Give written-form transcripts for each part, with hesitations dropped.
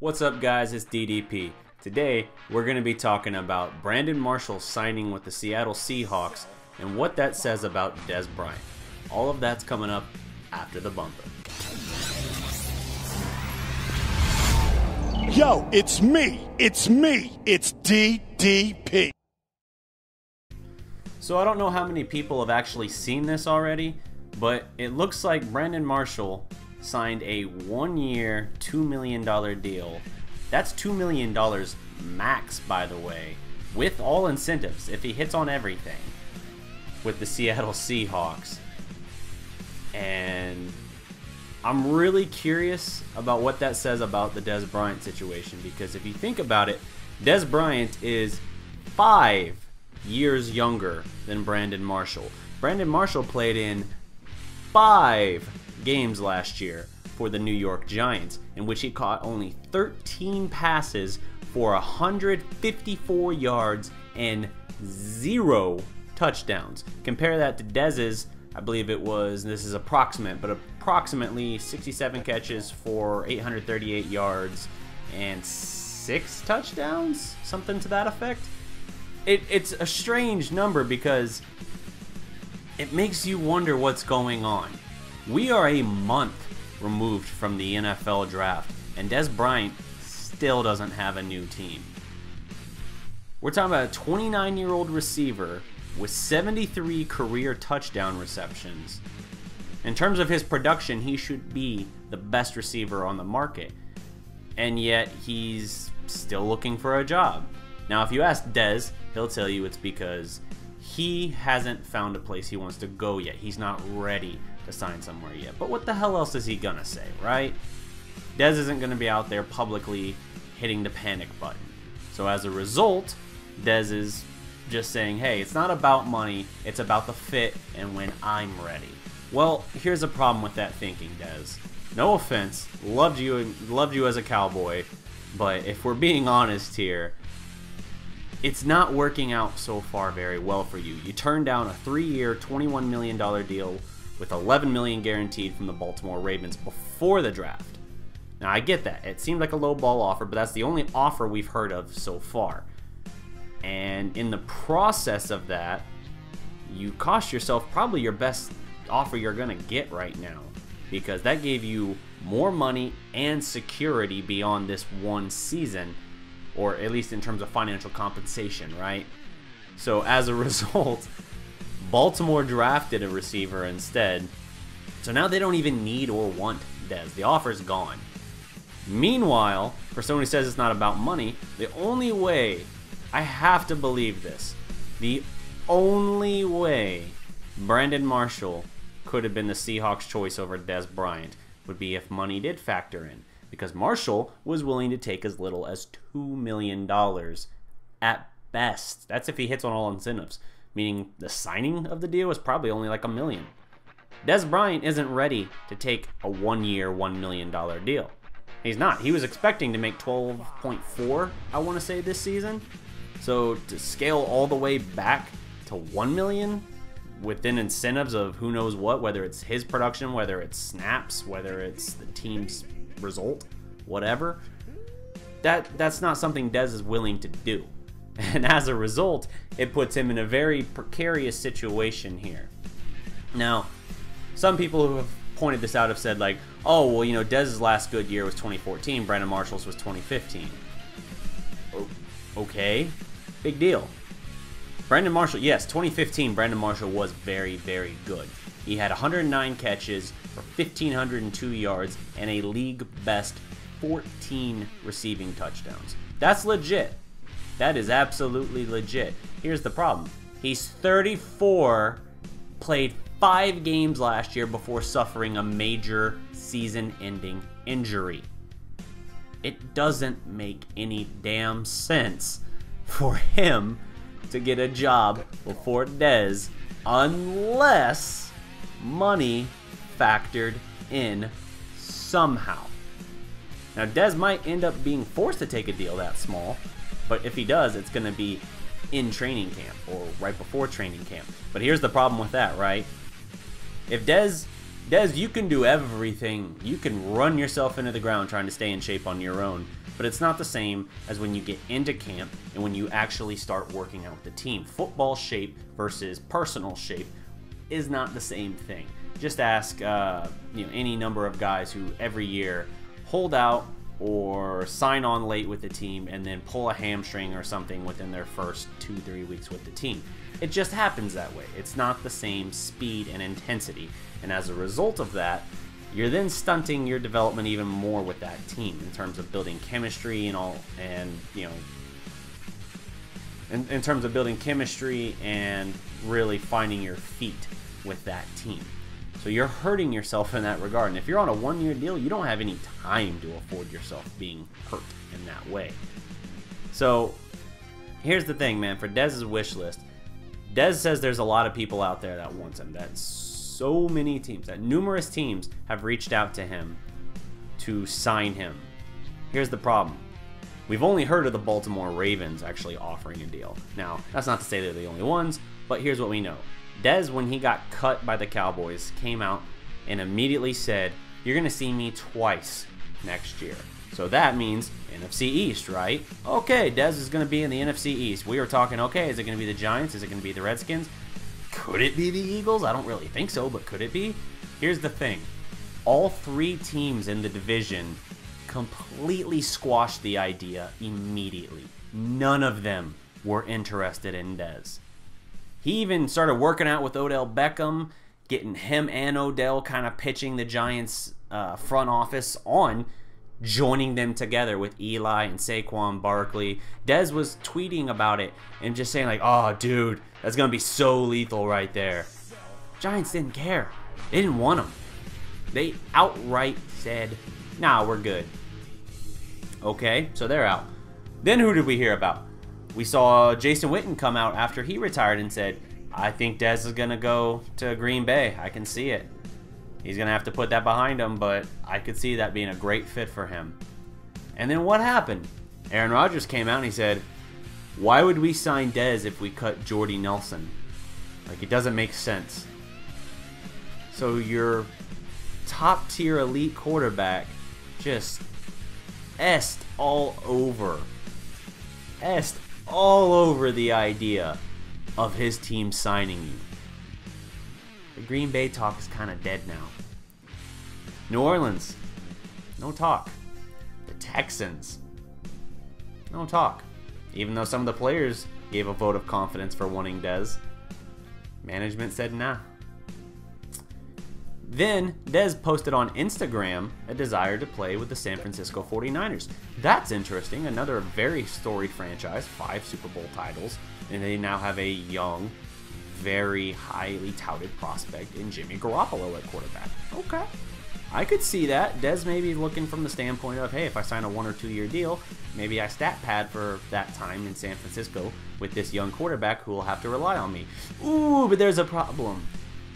What's up, guys? It's DDP. Today we're going to be talking about Brandon Marshall signing with the Seattle Seahawks and what that says about Dez Bryant. All of that's coming up after the bumper. Yo, it's me, it's DDP. So I don't know how many people have actually seen this already, but it looks like Brandon Marshall signed a 1-year, $2 million deal. That's $2 million max, by the way, with all incentives, if he hits on everything, with the Seattle Seahawks. And I'm really curious about what that says about the Dez Bryant situation, because if you think about it, Dez Bryant is 5 years younger than Brandon Marshall. Brandon Marshall played in 5 games last year for the New York Giants, in which he caught only 13 passes for 154 yards and 0 touchdowns. Compare that to Dez's, I believe it was, this is approximate, but approximately 67 catches for 838 yards and 6 touchdowns, something to that effect. It's a strange number because it makes you wonder what's going on. We are a month removed from the NFL draft, and Dez Bryant still doesn't have a new team. We're talking about a 29-year-old receiver with 73 career touchdown receptions. In terms of his production, he should be the best receiver on the market, and yet he's still looking for a job. Now, if you ask Dez, he'll tell you it's because he hasn't found a place he wants to go yet. He's not ready to sign somewhere yet. But what the hell else is he gonna say, right? Dez isn't gonna be out there publicly hitting the panic button. So as a result, Dez is just saying, hey, it's not about money, it's about the fit and when I'm ready. Well, here's a problem with that thinking, Dez. No offense, loved you as a Cowboy, but if we're being honest here, it's not working out so far very well for you. You turned down a 3-year, $21 million deal with $11 million guaranteed from the Baltimore Ravens before the draft. Now, I get that. It seemed like a low ball offer, but that's the only offer we've heard of so far. And in the process of that, you cost yourself probably your best offer you're going to get right now, because that gave you more money and security beyond this one season, or at least in terms of financial compensation, right? So as a result, Baltimore drafted a receiver instead, so now they don't even need or want Dez. The offer's gone. Meanwhile, for someone who says it's not about money, the only way, I have to believe this, the only way Brandon Marshall could have been the Seahawks' choice over Dez Bryant would be if money did factor in, because Marshall was willing to take as little as $2 million at best. That's if he hits on all incentives, meaning the signing of the deal was probably only like $1 million. Dez Bryant isn't ready to take a 1-year, $1 million deal. He's not. He was expecting to make 12.4, I want to say, this season. So to scale all the way back to $1 million within incentives of who knows what, whether it's his production, whether it's snaps, whether it's the team's result, whatever, that's not something Dez is willing to do. And as a result, it puts him in a very precarious situation here. Now, some people who have pointed this out have said, like, oh, well, you know, Dez's last good year was 2014, Brandon Marshall's was 2015. Okay, big deal. Brandon Marshall, yes, 2015, Brandon Marshall was very, very good. He had 109 catches for 1,502 yards and a league best 14 receiving touchdowns. That's legit. That is absolutely legit. Here's the problem. He's 34, played 5 games last year before suffering a major season-ending injury. It doesn't make any damn sense for him to get a job before Dez unless money factored in somehow. Now, Dez might end up being forced to take a deal that small, but if he does, it's going to be in training camp or right before training camp. But here's the problem with that, right? If Dez Dez, you can do everything. You can run yourself into the ground trying to stay in shape on your own, but it's not the same as when you get into camp and when you actually start working out with the team. Football shape versus personal shape is not the same thing. Just ask any number of guys who every year hold out or sign on late with the team and then pull a hamstring or something within their first 2-3 weeks with the team. It just happens that way. It's not the same speed and intensity, and as a result of that, you're then stunting your development even more with that team in terms of building chemistry and all, and in terms of building chemistry and really finding your feet with that team. So you're hurting yourself in that regard. And if you're on a one-year deal, you don't have any time to afford yourself being hurt in that way. So here's the thing, man. For Dez's wish list, Dez says there's a lot of people out there that wants him. That so many teams, that numerous teams have reached out to him to sign him. Here's the problem. We've only heard of the Baltimore Ravens actually offering a deal. Now, that's not to say they're the only ones, but here's what we know. Dez, when he got cut by the Cowboys, came out and immediately said, "You're going to see me twice next year." So that means NFC East, right? Okay, Dez is going to be in the NFC East. We were talking, okay, is it going to be the Giants? Is it going to be the Redskins? Could it be the Eagles? I don't really think so, but could it be? Here's the thing. All three teams in the division completely squashed the idea immediately. None of them were interested in Dez. He even started working out with Odell Beckham, getting him and Odell kind of pitching the Giants' front office on joining them together with Eli and Saquon Barkley. Dez was tweeting about it and just saying like, "Oh, dude, that's going to be so lethal right there." Giants didn't care. They didn't want him. They outright said, "Nah, we're good." Okay, so they're out. Then who did we hear about? We saw Jason Witten come out after he retired and said, "I think Dez is going to go to Green Bay. I can see it. He's going to have to put that behind him, but I could see that being a great fit for him." And then what happened? Aaron Rodgers came out and he said, "Why would we sign Dez if we cut Jordy Nelson? Like, it doesn't make sense." So your top-tier elite quarterback just essed all over the idea of his team signing you. The Green Bay talk is kind of dead now. New Orleans, no talk. The Texans, no talk. Even though some of the players gave a vote of confidence for wanting Dez, management said nah. Then Dez posted on Instagram a desire to play with the San Francisco 49ers. That's interesting. Another very storied franchise, 5 Super Bowl titles, and they now have a young, very highly touted prospect in Jimmy Garoppolo at quarterback. Okay, I could see that. Dez may be looking from the standpoint of, hey, if I sign a 1 or 2 year deal, maybe I stat pad for that time in San Francisco with this young quarterback who will have to rely on me. Ooh, but there's a problem.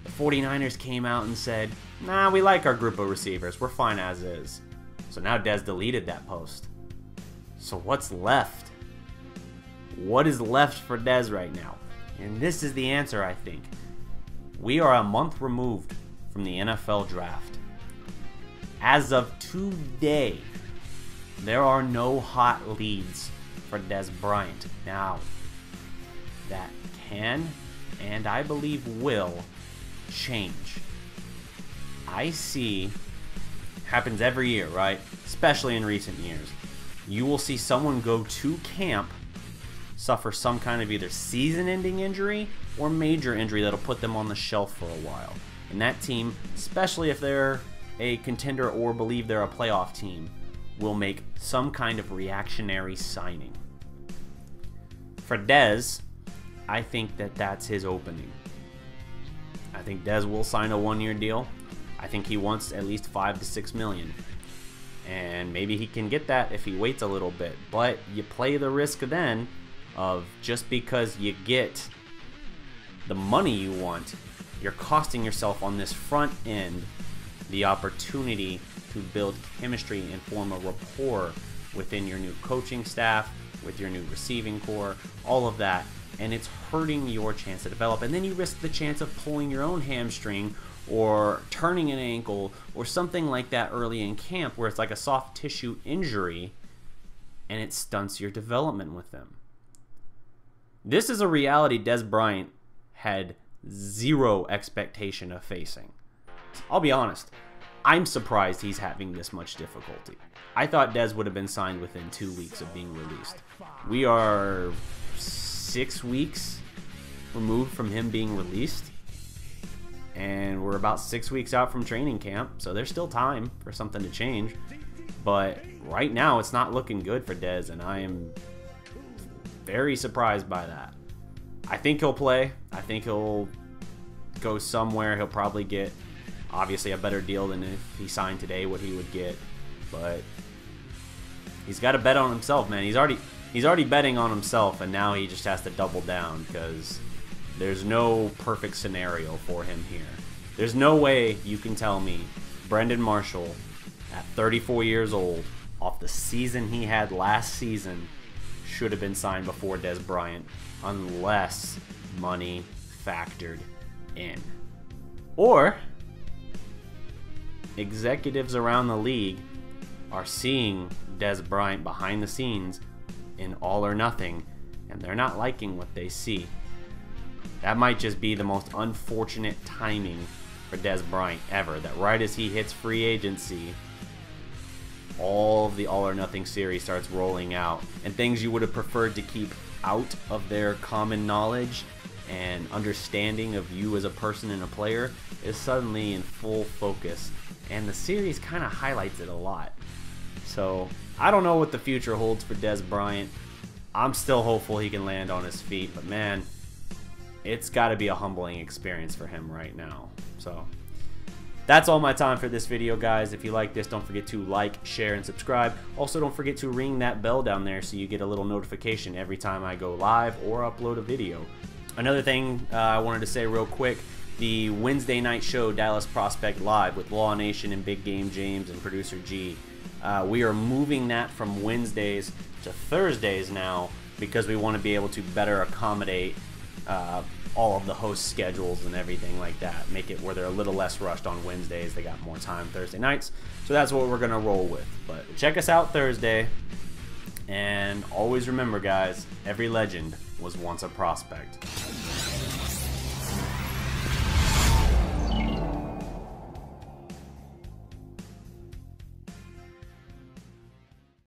The 49ers came out and said, "Nah, we like our group of receivers. We're fine as is." So now Dez deleted that post. So what's left? What is left for Dez right now? And this is the answer, I think. We are a month removed from the NFL draft. As of today, there are no hot leads for Dez Bryant. Now, that can, and I believe will, change. I see, happens every year, right? Especially in recent years. You will see someone go to camp, suffer some kind of either season-ending injury or major injury that'll put them on the shelf for a while. And that team, especially if they're a contender or believe they're a playoff team, will make some kind of reactionary signing. For Dez, I think that that's his opening. I think Dez will sign a 1 year deal. I think he wants at least $5 to $6 million. And maybe he can get that if he waits a little bit. But you play the risk then of just because you get the money you want, you're costing yourself on this front end the opportunity to build chemistry and form a rapport within your new coaching staff, with your new receiving core, all of that. And it's hurting your chance to develop. And then you risk the chance of pulling your own hamstring or turning an ankle or something like that early in camp where it's like a soft tissue injury and it stunts your development with them. This is a reality Dez Bryant had zero expectation of facing. I'll be honest, I'm surprised he's having this much difficulty. I thought Dez would have been signed within 2 weeks of being released. We are 6 weeks removed from him being released, and we're about 6 weeks out from training camp, so there's still time for something to change. But right now, it's not looking good for Dez, and I am very surprised by that. I think he'll play. I think he'll go somewhere. He'll probably get, obviously, a better deal than if he signed today, what he would get. But he's got to bet on himself, man. He's already betting on himself, and now he just has to double down because there's no perfect scenario for him here. There's no way you can tell me Brandon Marshall, at 34 years old, off the season he had last season, should have been signed before Dez Bryant unless money factored in. Or executives around the league are seeing Dez Bryant behind the scenes in All or Nothing, and they're not liking what they see. That might just be the most unfortunate timing for Dez Bryant ever, that right as he hits free agency, all of the All or Nothing series starts rolling out, and things you would have preferred to keep out of their common knowledge and understanding of you as a person and a player is suddenly in full focus, and the series kind of highlights it a lot. So I don't know what the future holds for Dez Bryant. I'm still hopeful he can land on his feet, but man, it's got to be a humbling experience for him right now. So that's all my time for this video, guys. If you like this, don't forget to like, share, and subscribe. Also, don't forget to ring that bell down there so you get a little notification every time I go live or upload a video. Another thing I wanted to say real quick, the Wednesday night show, Dallas Prospect Live, with Law Nation and Big Game James and Producer G. We are moving that from Wednesdays to Thursdays now because we want to be able to better accommodate all of the host schedules and everything like that. Make it where they're a little less rushed on Wednesdays. They got more time Thursday nights. So that's what we're going to roll with. But check us out Thursday. And always remember, guys, every legend was once a prospect.